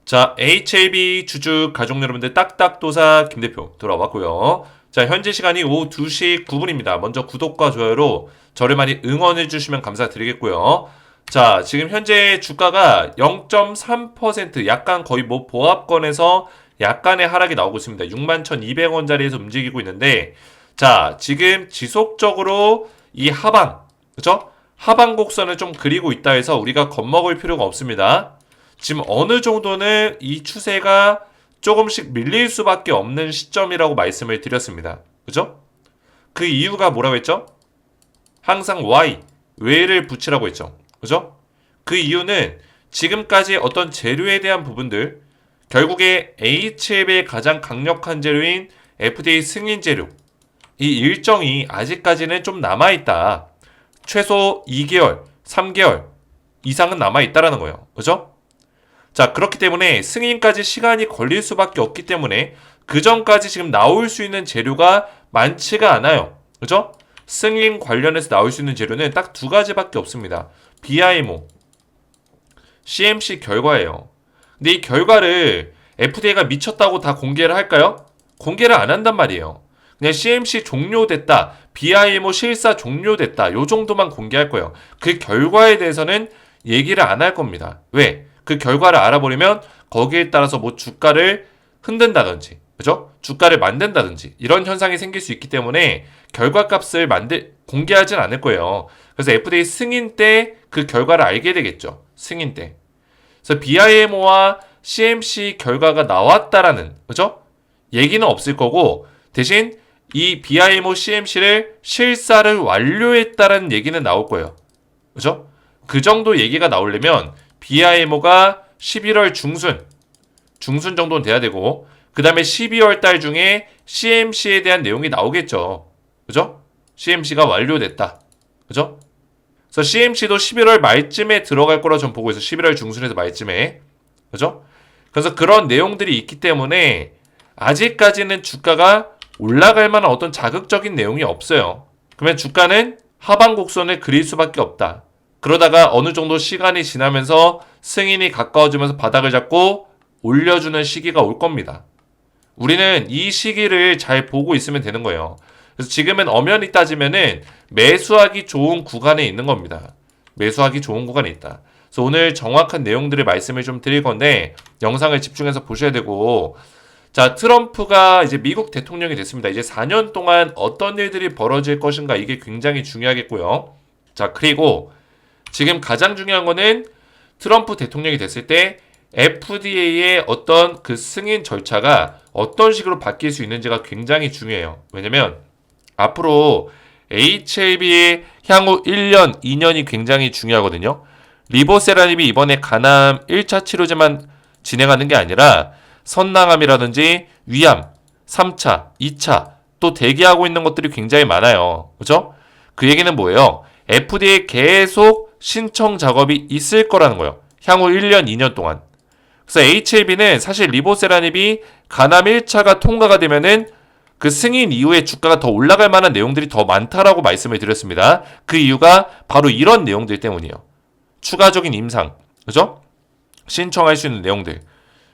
자, HLB 주주 가족 여러분들 딱딱도사 김대표 돌아왔고요. 자, 현재 시간이 오후 2시 9분입니다. 먼저 구독과 좋아요로 저를 많이 응원해 주시면 감사드리겠고요. 자, 지금 현재 주가가 0.3% 약간 거의 뭐 보합권에서 약간의 하락이 나오고 있습니다. 61,200원짜리에서 움직이고 있는데, 자, 지금 지속적으로 이 하방, 그죠? 하방 곡선을 좀 그리고 있다 해서 우리가 겁먹을 필요가 없습니다. 지금 어느 정도는 이 추세가 조금씩 밀릴 수밖에 없는 시점이라고 말씀을 드렸습니다. 그죠? 그 이유가 뭐라고 했죠? 항상 Y, 외를 붙이라고 했죠. 그죠? 그 이유는 지금까지 어떤 재료에 대한 부분들, 결국에 HLB의 가장 강력한 재료인 FDA 승인 재료, 이 일정이 아직까지는 좀 남아있다. 최소 2개월, 3개월 이상은 남아있다라는 거예요. 그죠? 자, 그렇기 때문에 승인까지 시간이 걸릴 수밖에 없기 때문에 그 전까지 지금 나올 수 있는 재료가 많지가 않아요. 그죠? 승인 관련해서 나올 수 있는 재료는 딱 두 가지밖에 없습니다. BIMO, CMC 결과예요. 근데 이 결과를 FDA가 미쳤다고 다 공개를 할까요? 공개를 안 한단 말이에요. 그냥 CMC 종료됐다, BIMO 실사 종료됐다, 요 정도만 공개할 거예요. 그 결과에 대해서는 얘기를 안 할 겁니다. 왜? 그 결과를 알아버리면 거기에 따라서 뭐 주가를 흔든다든지, 그죠? 주가를 만든다든지 이런 현상이 생길 수 있기 때문에 결과값을 공개하진 않을 거예요. 그래서 FDA 승인 때 그 결과를 알게 되겠죠. 승인 때. 그래서 BIMO와 CMC 결과가 나왔다라는, 그죠? 얘기는 없을 거고 대신 이 BIMO CMC를 실사를 완료했다라는 얘기는 나올 거예요. 그죠? 그 정도 얘기가 나오려면 BIMO가 11월 중순 정도는 돼야 되고, 그 다음에 12월 달 중에 CMC에 대한 내용이 나오겠죠. 그죠? CMC가 완료됐다. 그죠? 그래서 CMC도 11월 말쯤에 들어갈 거라 전 보고 있어요. 11월 중순에서 말쯤에. 그죠? 그래서 그런 내용들이 있기 때문에 아직까지는 주가가 올라갈 만한 어떤 자극적인 내용이 없어요. 그러면 주가는 하방 곡선을 그릴 수밖에 없다. 그러다가 어느 정도 시간이 지나면서 승인이 가까워지면서 바닥을 잡고 올려주는 시기가 올 겁니다. 우리는 이 시기를 잘 보고 있으면 되는 거예요. 그래서 지금은 엄연히 따지면은 매수하기 좋은 구간에 있는 겁니다. 매수하기 좋은 구간에 있다. 그래서 오늘 정확한 내용들을 말씀을 좀 드릴 건데 영상을 집중해서 보셔야 되고, 자, 트럼프가 이제 미국 대통령이 됐습니다. 이제 4년 동안 어떤 일들이 벌어질 것인가, 이게 굉장히 중요하겠고요. 자, 그리고 지금 가장 중요한 거는 트럼프 대통령이 됐을 때 FDA의 어떤 그 승인 절차가 어떤 식으로 바뀔 수 있는지가 굉장히 중요해요. 왜냐면 앞으로 HLB의 향후 1년, 2년이 굉장히 중요하거든요. 리보세라닙이 이번에 간암 1차 치료제만 진행하는 게 아니라 선낭암이라든지 위암, 3차, 2차 또 대기하고 있는 것들이 굉장히 많아요. 그죠? 그 얘기는 뭐예요? FDA에 계속 신청 작업이 있을 거라는 거예요. 향후 1년, 2년 동안. 그래서 HLB는 사실 리보세라닙이 간암 1차가 통과가 되면은 그 승인 이후에 주가가 더 올라갈 만한 내용들이 더 많다라고 말씀을 드렸습니다. 그 이유가 바로 이런 내용들 때문이에요. 추가적인 임상, 그죠? 신청할 수 있는 내용들.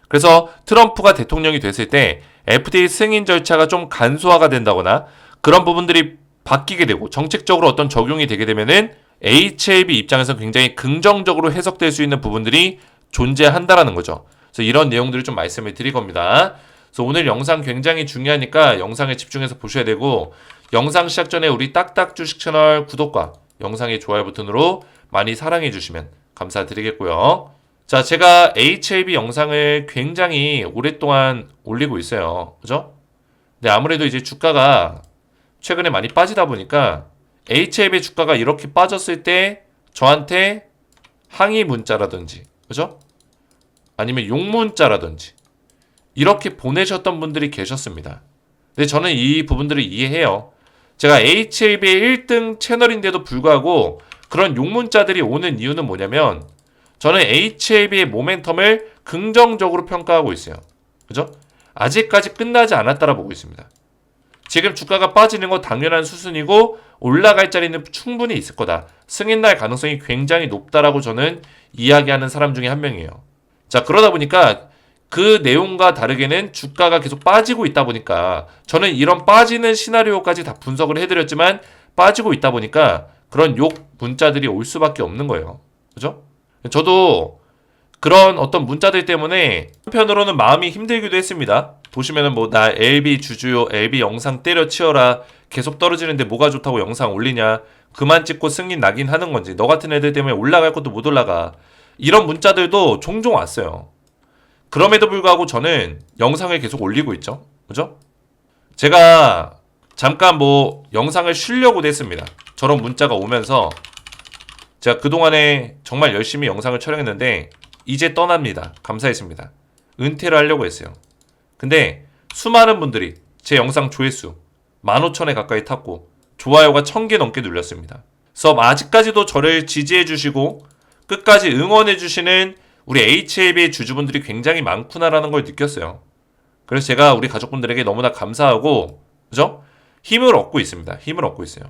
그래서 트럼프가 대통령이 됐을 때 FDA 승인 절차가 좀 간소화가 된다거나 그런 부분들이 바뀌게 되고 정책적으로 어떤 적용이 되게 되면은 HLB 입장에서 굉장히 긍정적으로 해석될 수 있는 부분들이 존재한다라는 거죠. 그래서 이런 내용들을 좀 말씀을 드릴 겁니다. 그래서 오늘 영상 굉장히 중요하니까 영상에 집중해서 보셔야 되고, 영상 시작 전에 우리 딱딱 주식 채널 구독과 영상의 좋아요 버튼으로 많이 사랑해 주시면 감사드리겠고요. 자, 제가 HLB 영상을 굉장히 오랫동안 올리고 있어요. 그죠? 근데 아무래도 이제 주가가 최근에 많이 빠지다 보니까 HLB 주가가 이렇게 빠졌을 때 저한테 항의 문자라든지, 그죠? 아니면 욕 문자라든지 이렇게 보내셨던 분들이 계셨습니다. 근데 저는 이 부분들을 이해해요. 제가 HLB의 1등 채널인데도 불구하고 그런 욕 문자들이 오는 이유는 뭐냐면 저는 HLB의 모멘텀을 긍정적으로 평가하고 있어요. 그죠? 아직까지 끝나지 않았다라 보고 있습니다. 지금 주가가 빠지는 건 당연한 수순이고 올라갈 자리는 충분히 있을 거다. 승인날 가능성이 굉장히 높다라고 저는 이야기하는 사람 중에 한 명이에요. 자, 그러다 보니까 그 내용과 다르게는 주가가 계속 빠지고 있다 보니까 저는 이런 빠지는 시나리오까지 다 분석을 해드렸지만 빠지고 있다 보니까 그런 욕 문자들이 올 수밖에 없는 거예요. 그죠? 저도 그런 어떤 문자들 때문에 한편으로는 마음이 힘들기도 했습니다. 보시면은 뭐 나 LB 주주요, LB 영상 때려치워라, 계속 떨어지는데 뭐가 좋다고 영상 올리냐, 그만 찍고 승인 나긴 하는 건지, 너 같은 애들 때문에 올라갈 것도 못 올라가, 이런 문자들도 종종 왔어요. 그럼에도 불구하고 저는 영상을 계속 올리고 있죠. 그죠? 제가 잠깐 뭐 영상을 쉬려고도 했습니다. 저런 문자가 오면서 제가 그동안에 정말 열심히 영상을 촬영했는데 이제 떠납니다. 감사했습니다. 은퇴를 하려고 했어요. 근데 수많은 분들이 제 영상 조회수 15,000에 가까이 탔고 좋아요가 1000개 넘게 눌렸습니다. 그래서 아직까지도 저를 지지해주시고 끝까지 응원해주시는 우리 HLB의 주주분들이 굉장히 많구나라는 걸 느꼈어요. 그래서 제가 우리 가족분들에게 너무나 감사하고, 그죠? 힘을 얻고 있습니다. 힘을 얻고 있어요.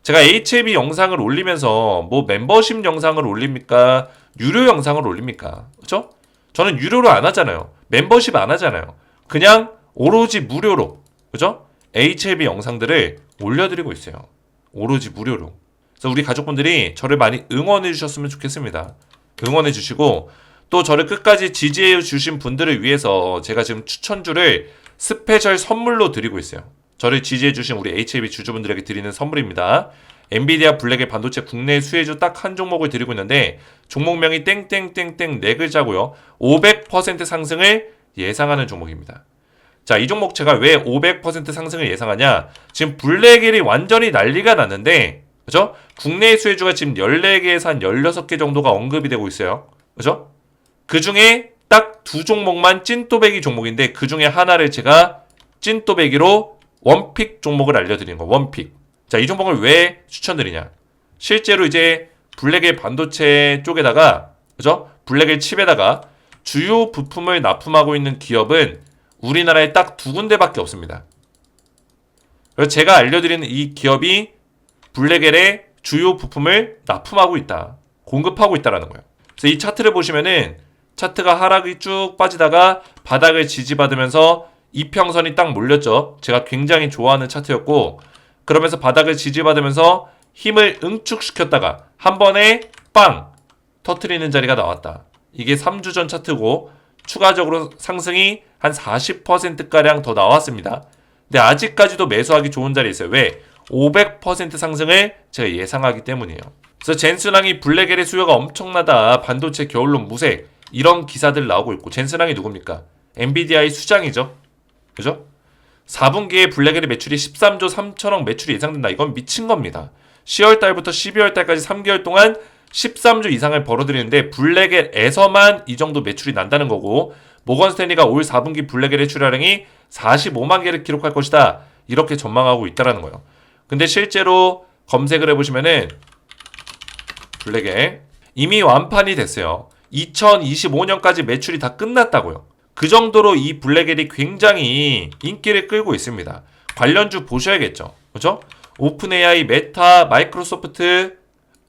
제가 HLB 영상을 올리면서 뭐 멤버십 영상을 올립니까? 유료 영상을 올립니까? 그죠? 저는 유료로 안 하잖아요. 멤버십 안 하잖아요. 그냥 오로지 무료로, 그죠? HLB 영상들을 올려드리고 있어요. 오로지 무료로. 그래서 우리 가족분들이 저를 많이 응원해 주셨으면 좋겠습니다. 응원해 주시고 또 저를 끝까지 지지해 주신 분들을 위해서 제가 지금 추천주를 스페셜 선물로 드리고 있어요. 저를 지지해 주신 우리 HLB 주주분들에게 드리는 선물입니다. 엔비디아 블랙의 반도체 국내 수혜주 딱 한 종목을 드리고 있는데 종목명이 땡땡땡땡 네 글자고요. 500% 상승을 예상하는 종목입니다. 자, 이 종목 제가 왜 500% 상승을 예상하냐? 지금 블랙일이 완전히 난리가 났는데, 그죠? 국내 수혜주가 지금 14개에서 한 16개 정도가 언급이 되고 있어요. 그죠? 그 중에 딱 두 종목만 찐또배기 종목인데 그 중에 하나를 제가 찐또배기로 원픽 종목을 알려드리는 거, 원픽. 자, 이 종목을 왜 추천드리냐? 실제로 이제 블랙의 반도체 쪽에다가, 그죠? 블랙의 칩에다가 주요 부품을 납품하고 있는 기업은 우리나라에 딱 두 군데밖에 없습니다. 그래서 제가 알려드리는 이 기업이 블랙엘의 주요 부품을 납품하고 있다. 공급하고 있다라는 거예요. 그래서 이 차트를 보시면은 차트가 하락이 쭉 빠지다가 바닥을 지지받으면서 이평선이 딱 몰렸죠. 제가 굉장히 좋아하는 차트였고 그러면서 바닥을 지지받으면서 힘을 응축시켰다가 한 번에 빵! 터트리는 자리가 나왔다. 이게 3주 전 차트고 추가적으로 상승이 한 40%가량 더 나왔습니다. 근데 아직까지도 매수하기 좋은 자리에 있어요. 왜? 500% 상승을 제가 예상하기 때문이에요. 그래서 젠슨항이 블랙엘의 수요가 엄청나다. 반도체 겨울론 무색. 이런 기사들 나오고 있고 젠슨항이 누굽니까? 엔비디아의 수장이죠. 그죠? 4분기에 블랙엘의 매출이 13조 3천억 매출이 예상된다. 이건 미친 겁니다. 10월달부터 12월달까지 3개월 동안 13조 이상을 벌어들이는데 블랙엘에서만 이 정도 매출이 난다는 거고 모건스탠리가 올 4분기 블랙엘의 출하량이 45만 개를 기록할 것이다. 이렇게 전망하고 있다는 거예요. 근데 실제로 검색을 해보시면은 블랙엘 이미 완판이 됐어요. 2025년까지 매출이 다 끝났다고요. 그 정도로 이 블랙엘이 굉장히 인기를 끌고 있습니다. 관련주 보셔야겠죠. 그죠? 오픈AI, 메타, 마이크로소프트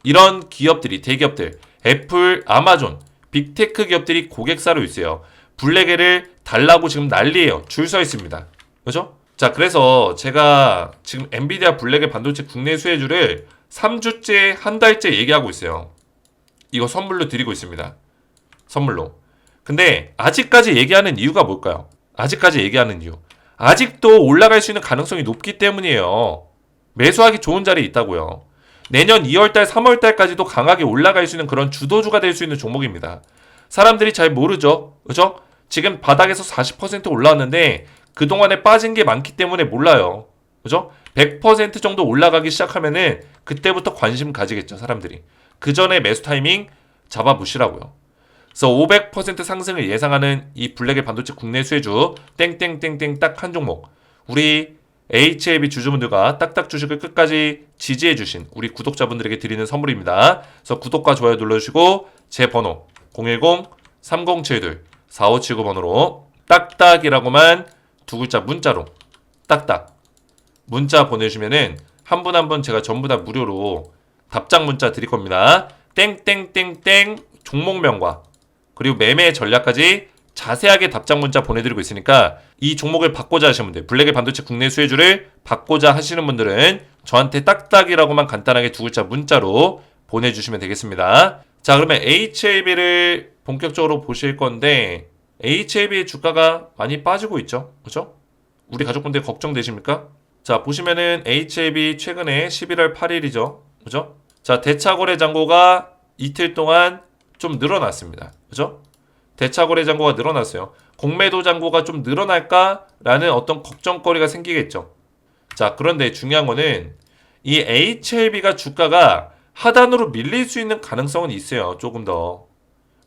이런 기업들이 대기업들 애플, 아마존, 빅테크 기업들이 고객사로 있어요. 블랙엘을 달라고 지금 난리예요. 줄 서 있습니다. 그죠? 자, 그래서 제가 지금 엔비디아 블랙엘 반도체 국내 수혜주를 3주째, 한 달째 얘기하고 있어요. 이거 선물로 드리고 있습니다. 선물로. 근데 아직까지 얘기하는 이유가 뭘까요? 아직까지 얘기하는 이유. 아직도 올라갈 수 있는 가능성이 높기 때문이에요. 매수하기 좋은 자리에 있다고요. 내년 2월달, 3월달까지도 강하게 올라갈 수 있는 그런 주도주가 될 수 있는 종목입니다. 사람들이 잘 모르죠. 그죠? 지금 바닥에서 40% 올라왔는데 그동안에 빠진 게 많기 때문에 몰라요. 그죠? 100% 정도 올라가기 시작하면은 그때부터 관심 가지겠죠, 사람들이. 그 전에 매수 타이밍 잡아보시라고요. 그래서 500% 상승을 예상하는 이 블랙엘 반도체 국내 수혜주 땡땡땡땡 딱 한 종목. 우리 HLB 주주분들과 딱딱 주식을 끝까지 지지해주신 우리 구독자분들에게 드리는 선물입니다. 그래서 구독과 좋아요 눌러주시고 제 번호 010-3072-4579 번호로 딱딱이라고만 두 글자 문자로 딱딱 문자 보내주시면은 한 분 한 분 제가 전부 다 무료로 답장 문자 드릴 겁니다. 땡땡땡땡 종목명과 그리고 매매 전략까지 자세하게 답장 문자 보내드리고 있으니까 이 종목을 받고자 하시는 분들, 블랙의 반도체 국내 수혜주를 받고자 하시는 분들은 저한테 딱딱이라고만 간단하게 두 글자 문자로 보내주시면 되겠습니다. 자, 그러면 HLB를 본격적으로 보실 건데 HLB의 주가가 많이 빠지고 있죠. 그죠? 우리 가족분들 걱정되십니까? 자, 보시면은 HLB 최근에 11월 8일이죠. 그죠? 자, 대차거래 잔고가 이틀 동안 좀 늘어났습니다. 그죠? 대차거래 잔고가 늘어났어요. 공매도 잔고가 좀 늘어날까라는 어떤 걱정거리가 생기겠죠. 자, 그런데 중요한 거는 이 HLB가 주가가 하단으로 밀릴 수 있는 가능성은 있어요. 조금 더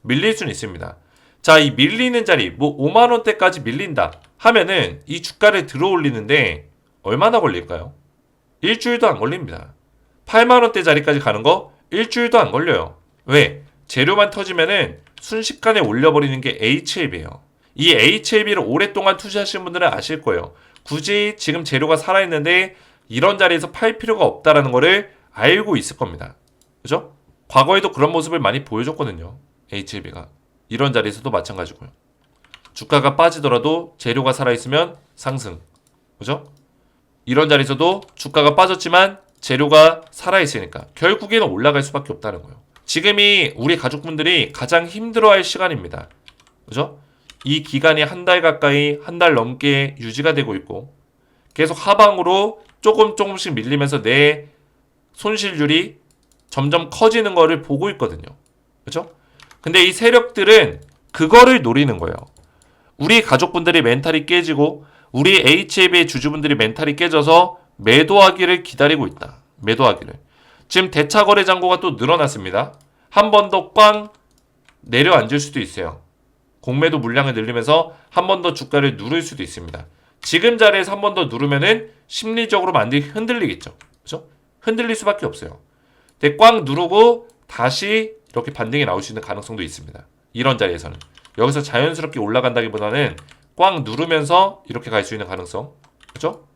밀릴 수는 있습니다. 자, 이 밀리는 자리, 뭐 5만 원대까지 밀린다 하면은 이 주가를 들어올리는데 얼마나 걸릴까요? 일주일도 안 걸립니다. 8만 원대 자리까지 가는 거 일주일도 안 걸려요. 왜? 재료만 터지면은 순식간에 올려버리는 게 HLB예요. 이 HLB를 오랫동안 투자하시는 분들은 아실 거예요. 굳이 지금 재료가 살아있는데 이런 자리에서 팔 필요가 없다라는 거를 알고 있을 겁니다. 그죠? 과거에도 그런 모습을 많이 보여줬거든요. HLB가. 이런 자리에서도 마찬가지고요. 주가가 빠지더라도 재료가 살아있으면 상승. 그죠? 이런 자리에서도 주가가 빠졌지만 재료가 살아있으니까 결국에는 올라갈 수밖에 없다는 거예요. 지금이 우리 가족분들이 가장 힘들어할 시간입니다. 그죠? 이 기간이 한 달 가까이, 한 달 넘게 유지가 되고 있고 계속 하방으로 조금씩 밀리면서 내 손실률이 점점 커지는 거를 보고 있거든요. 그죠? 근데 이 세력들은 그거를 노리는 거예요. 우리 가족분들이 멘탈이 깨지고 우리 HLB의 주주분들이 멘탈이 깨져서 매도하기를 기다리고 있다. 매도하기를. 지금 대차거래 잔고가 또 늘어났습니다. 한 번 더 꽝 내려앉을 수도 있어요. 공매도 물량을 늘리면서 한 번 더 주가를 누를 수도 있습니다. 지금 자리에서 한 번 더 누르면은 심리적으로 많이 흔들리겠죠. 그죠? 흔들릴 수밖에 없어요. 근데 꽝 누르고 다시 이렇게 반등이 나올 수 있는 가능성도 있습니다. 이런 자리에서는. 여기서 자연스럽게 올라간다기보다는 꽝 누르면서 이렇게 갈 수 있는 가능성. 그죠?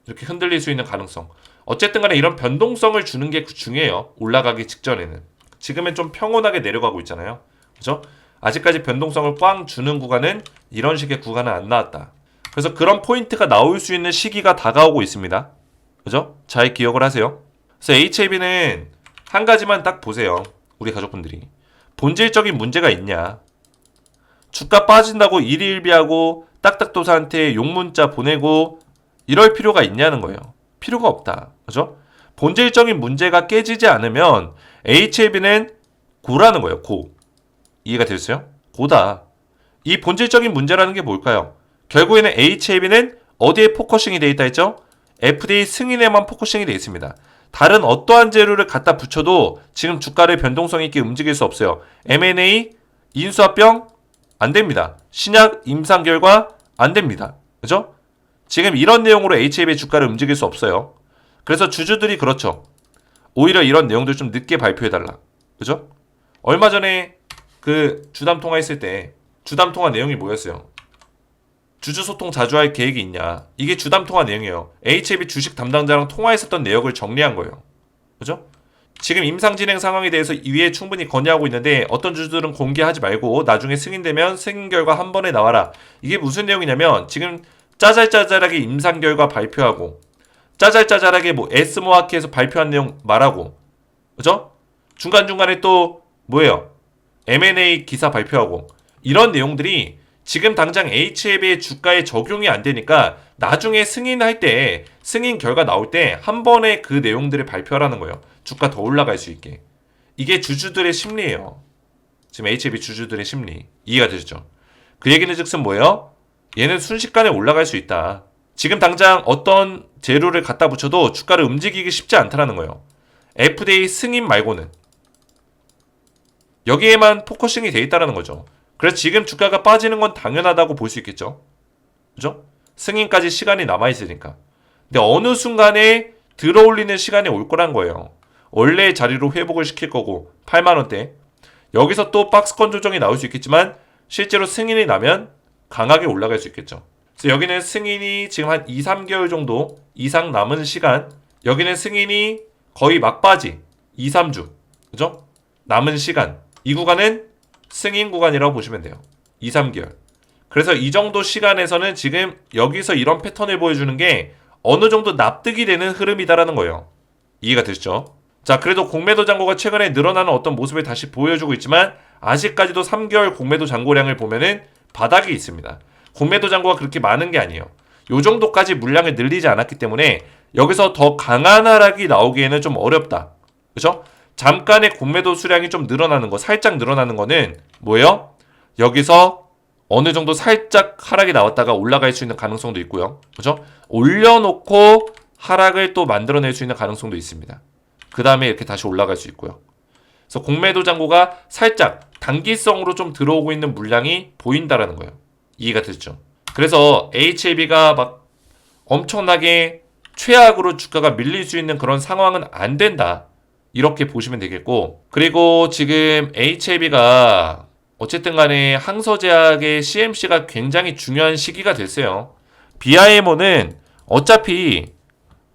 이렇게 흔들릴 수 있는 가능성. 어쨌든 간에 이런 변동성을 주는 게 중요해요. 올라가기 직전에는. 지금은 좀 평온하게 내려가고 있잖아요. 그죠? 아직까지 변동성을 꽝 주는 구간은 이런 식의 구간은 안 나왔다. 그래서 그런 포인트가 나올 수 있는 시기가 다가오고 있습니다. 그죠? 잘 기억을 하세요. 그래서 HLB는 한 가지만 딱 보세요. 우리 가족분들이. 본질적인 문제가 있냐. 주가 빠진다고 일희일비하고 딱딱도사한테 욕문자 보내고 이럴 필요가 있냐는 거예요. 필요가 없다. 그죠? 본질적인 문제가 깨지지 않으면 HLB는 고라는 거예요. 고. 이해가 되셨어요? 고다. 이 본질적인 문제라는 게 뭘까요? 결국에는 HLB는 어디에 포커싱이 되어 있다 했죠? FDA 승인에만 포커싱이 되어 있습니다. 다른 어떠한 재료를 갖다 붙여도 지금 주가를 변동성 있게 움직일 수 없어요. M&A, 인수합병 안 됩니다. 신약 임상 결과 안 됩니다. 그죠? 지금 이런 내용으로 HLB의 주가를 움직일 수 없어요. 그래서 주주들이 그렇죠. 오히려 이런 내용들 좀 늦게 발표해달라. 그죠? 얼마 전에 그 주담 통화했을 때 주담 통화 내용이 뭐였어요? 주주 소통 자주 할 계획이 있냐? 이게 주담 통화 내용이에요. HLB 주식 담당자랑 통화했었던 내역을 정리한 거예요. 그죠? 지금 임상 진행 상황에 대해서 위에 충분히 건의하고 있는데 어떤 주주들은 공개하지 말고 나중에 승인되면 승인 결과 한 번에 나와라. 이게 무슨 내용이냐면 지금 짜잘짜잘하게 임상 결과 발표하고 짜잘짜잘하게 뭐 에스모아키에서 발표한 내용 말하고 그죠? 중간중간에 또 뭐예요? M&A 기사 발표하고 이런 내용들이 지금 당장 HLB의 주가에 적용이 안 되니까 나중에 승인할 때 승인 결과 나올 때 한 번에 그 내용들을 발표하라는 거예요. 주가 더 올라갈 수 있게. 이게 주주들의 심리예요. 지금 HLB 주주들의 심리. 이해가 되시죠? 그 얘기는 즉슨 뭐예요? 얘는 순식간에 올라갈 수 있다. 지금 당장 어떤 재료를 갖다 붙여도 주가를 움직이기 쉽지 않다는 거예요. FDA 승인 말고는. 여기에만 포커싱이 돼 있다는 거죠. 그래서 지금 주가가 빠지는 건 당연하다고 볼 수 있겠죠. 그죠? 승인까지 시간이 남아있으니까. 근데 어느 순간에 들어올리는 시간이 올 거란 거예요. 원래의 자리로 회복을 시킬 거고 8만원대. 여기서 또 박스권 조정이 나올 수 있겠지만 실제로 승인이 나면 강하게 올라갈 수 있겠죠. 그래서 여기는 승인이 지금 한 2, 3개월 정도 이상 남은 시간. 여기는 승인이 거의 막바지 2, 3주. 그죠? 남은 시간. 이 구간은 승인 구간이라고 보시면 돼요. 2, 3개월. 그래서 이 정도 시간에서는 지금 여기서 이런 패턴을 보여주는 게 어느 정도 납득이 되는 흐름이다라는 거예요. 이해가 되시죠? 자, 그래도 공매도 잔고가 최근에 늘어나는 어떤 모습을 다시 보여주고 있지만 아직까지도 3개월 공매도 잔고량을 보면은 바닥이 있습니다. 공매도 잔고가 그렇게 많은 게 아니에요. 요 정도까지 물량을 늘리지 않았기 때문에 여기서 더 강한 하락이 나오기에는 좀 어렵다. 그죠? 잠깐의 공매도 수량이 좀 늘어나는 거, 살짝 늘어나는 거는 뭐예요? 여기서 어느 정도 살짝 하락이 나왔다가 올라갈 수 있는 가능성도 있고요. 그죠? 올려놓고 하락을 또 만들어낼 수 있는 가능성도 있습니다. 그 다음에 이렇게 다시 올라갈 수 있고요. 그래서 공매도 잔고가 살짝 단기성으로 좀 들어오고 있는 물량이 보인다라는 거예요. 이해가 되죠? 그래서 HLB가 막 엄청나게 최악으로 주가가 밀릴 수 있는 그런 상황은 안 된다. 이렇게 보시면 되겠고, 그리고 지금 HLB가 어쨌든 간에 항서제약의 CMC가 굉장히 중요한 시기가 됐어요. BIMO는 어차피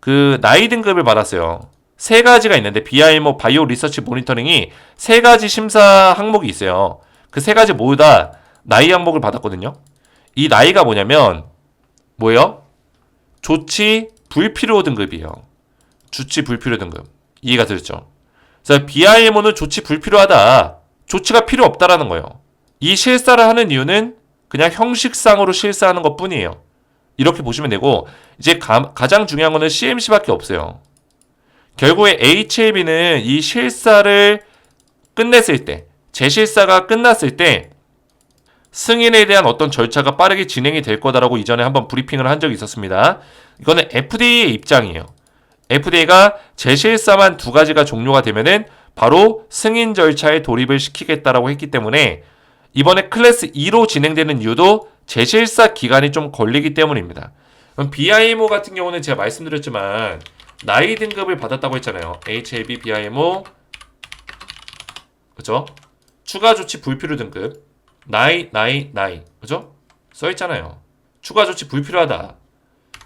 그 나이 등급을 받았어요. 세 가지가 있는데 BIMO 바이오 리서치 모니터링이 세 가지 심사 항목이 있어요. 그 세 가지 모두 다 나이 항목을 받았거든요. 이 나이가 뭐냐면 뭐예요? 조치 불필요 등급이에요. 조치 불필요 등급. 이해가 되셨죠? 그래서 BIMO는 조치 불필요하다. 조치가 필요 없다라는 거예요. 이 실사를 하는 이유는 그냥 형식상으로 실사하는 것 뿐이에요. 이렇게 보시면 되고, 이제 가장 중요한 거는 CMC밖에 없어요. 결국에 HLB는 이 실사를 끝냈을 때, 재실사가 끝났을 때 승인에 대한 어떤 절차가 빠르게 진행이 될 거다라고 이전에 한번 브리핑을 한 적이 있었습니다. 이거는 FDA의 입장이에요. FDA가 재실사만 두 가지가 종료가 되면은 바로 승인 절차에 돌입을 시키겠다라고 했기 때문에 이번에 클래스 2로 진행되는 이유도 재실사 기간이 좀 걸리기 때문입니다. 그럼 BIMO 같은 경우는 제가 말씀드렸지만 나이 등급을 받았다고 했잖아요. HLB, BIMO, 그죠? 추가 조치 불필요 등급, 나이, 그죠? 써있잖아요. 추가 조치 불필요하다.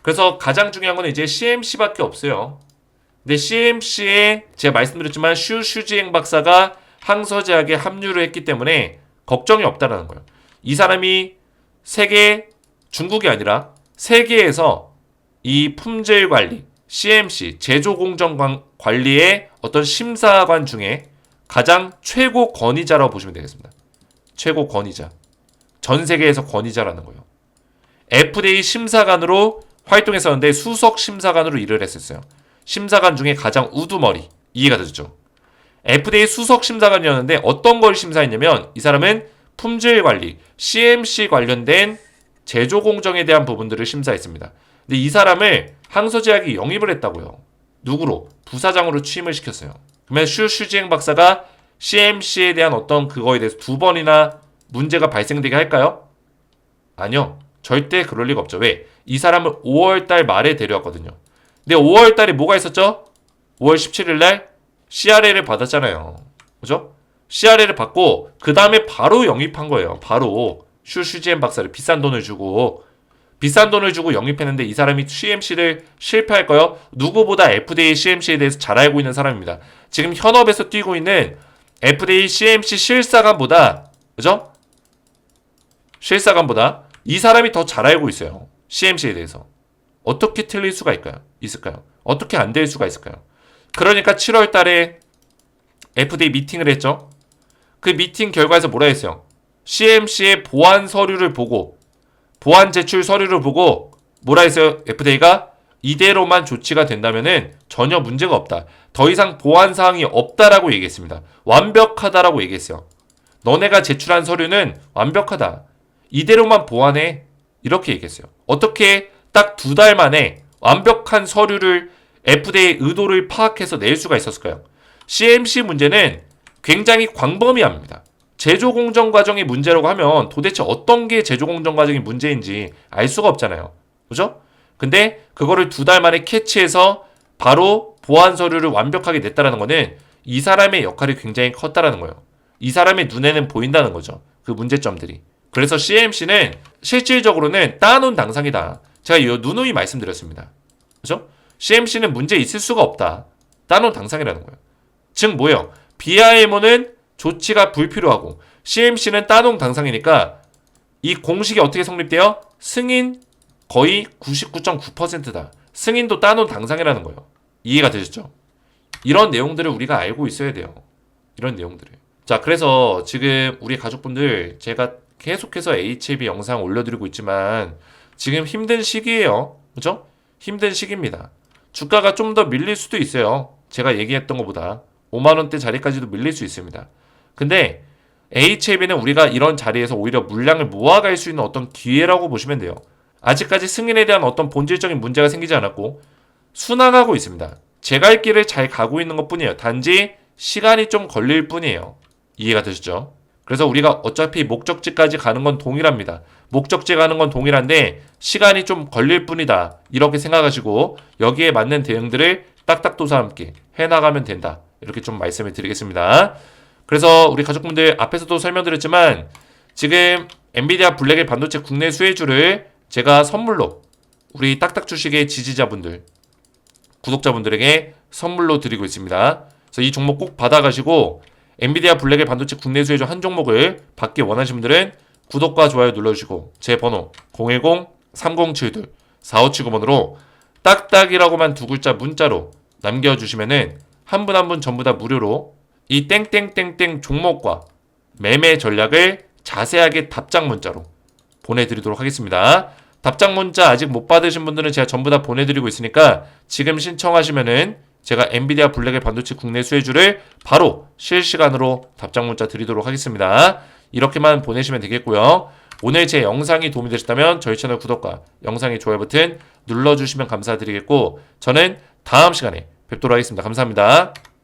그래서 가장 중요한 건 이제 CMC밖에 없어요. 근데 CMC에 제가 말씀드렸지만 슈지행 박사가 항서제약에 합류를 했기 때문에 걱정이 없다라는 거예요. 이 사람이 세계, 중국이 아니라 세계에서 이 품질 관리, CMC, 제조 공정 관리의 어떤 심사관 중에 가장 최고 권위자라고 보시면 되겠습니다. 최고 권위자. 전 세계에서 권위자라는 거예요. FDA 심사관으로 활동했었는데 수석 심사관으로 일을 했었어요. 심사관 중에 가장 우두머리. 이해가 되죠? FDA 수석 심사관이었는데 어떤 걸 심사했냐면 이 사람은 품질 관리, CMC 관련된 제조 공정에 대한 부분들을 심사했습니다. 근데 이 사람을 항서제약이 영입을 했다고요. 누구로? 부사장으로 취임을 시켰어요. 그러면 슈지행 박사가 CMC에 대한 어떤 그거에 대해서 두 번이나 문제가 발생되게 할까요? 아니요. 절대 그럴 리가 없죠. 왜? 이 사람을 5월달 말에 데려왔거든요. 근데 5월달에 뭐가 있었죠? 5월 17일날 CRA를 받았잖아요. 그죠? CRA를 받고 그 다음에 바로 영입한 거예요. 바로 슈지엔 박사를 비싼 돈을 주고 영입했는데 이 사람이 CMC를 실패할까요? 누구보다 FDA CMC에 대해서 잘 알고 있는 사람입니다. 지금 현업에서 뛰고 있는 FDA CMC 실사관보다, 그죠? 실사관보다 이 사람이 더 잘 알고 있어요. CMC에 대해서. 어떻게 틀릴 수가 있을까요? 어떻게 안 될 수가 있을까요? 그러니까 7월 달에 FDA 미팅을 했죠. 그 미팅 결과에서 뭐라 했어요? CMC의 보안 서류를 보고, 보안 제출 서류를 보고 뭐라 했어요? FDA가 이대로만 조치가 된다면은 전혀 문제가 없다. 더 이상 보안 사항이 없다라고 얘기했습니다. 완벽하다라고 얘기했어요. 너네가 제출한 서류는 완벽하다. 이대로만 보완해. 이렇게 얘기했어요. 어떻게 딱 2달 만에 완벽한 서류를 FDA 의도를 파악해서 낼 수가 있었을까요? CMC 문제는 굉장히 광범위합니다. 제조 공정 과정이 문제라고 하면 도대체 어떤 게 제조 공정 과정이 문제인지 알 수가 없잖아요. 그죠? 근데 그거를 2달 만에 캐치해서 바로 보안 서류를 완벽하게 냈다라는 거는 이 사람의 역할이 굉장히 컸다라는 거예요. 이 사람의 눈에는 보인다는 거죠. 그 문제점들이. 그래서 CMC는 실질적으로는 따놓은 당상이다. 제가 누누이 말씀드렸습니다. 그죠? CMC는 문제 있을 수가 없다. 따놓은 당상이라는 거예요. 즉 뭐예요? BIMO는 조치가 불필요하고 CMC는 따놓은 당상이니까 이 공식이 어떻게 성립돼요? 승인 거의 99.9%다. 승인도 따놓은 당상이라는 거예요. 이해가 되셨죠? 이런 내용들을 우리가 알고 있어야 돼요. 이런 내용들을. 자, 그래서 지금 우리 가족분들 제가 계속해서 HLB 영상 올려드리고 있지만 지금 힘든 시기예요. 그죠? 힘든 시기입니다. 주가가 좀 더 밀릴 수도 있어요. 제가 얘기했던 것보다 5만원대 자리까지도 밀릴 수 있습니다. 근데 HLB는 우리가 이런 자리에서 오히려 물량을 모아갈 수 있는 어떤 기회라고 보시면 돼요. 아직까지 승인에 대한 어떤 본질적인 문제가 생기지 않았고 순항하고 있습니다. 제 갈 길을 잘 가고 있는 것 뿐이에요. 단지 시간이 좀 걸릴 뿐이에요. 이해가 되시죠? 그래서 우리가 어차피 목적지까지 가는 건 동일합니다. 목적지 가는 건 동일한데 시간이 좀 걸릴 뿐이다. 이렇게 생각하시고 여기에 맞는 대응들을 딱딱도사와 함께 해나가면 된다. 이렇게 좀 말씀을 드리겠습니다. 그래서 우리 가족분들 앞에서도 설명드렸지만 지금 엔비디아 블랙의 반도체 국내 수혜주를 제가 선물로 우리 딱딱 주식의 지지자분들, 구독자분들에게 선물로 드리고 있습니다. 그래서 이 종목 꼭 받아가시고 엔비디아 블랙의 반도체 국내 수혜주 한 종목을 받기 원하시는 분들은 구독과 좋아요 눌러주시고 제 번호 010-3072-4579번으로 딱딱이라고만 두 글자 문자로 남겨주시면은 한 분 한 분 전부 다 무료로 이 땡땡땡땡 종목과 매매 전략을 자세하게 답장 문자로 보내드리도록 하겠습니다. 답장 문자 아직 못 받으신 분들은 제가 전부 다 보내드리고 있으니까 지금 신청하시면은 제가 엔비디아 블랙의 반도체 국내 수혜주를 바로 실시간으로 답장 문자 드리도록 하겠습니다. 이렇게만 보내시면 되겠고요. 오늘 제 영상이 도움이 되셨다면 저희 채널 구독과 영상의 좋아요 버튼 눌러주시면 감사드리겠고 저는 다음 시간에 뵙도록 하겠습니다. 감사합니다.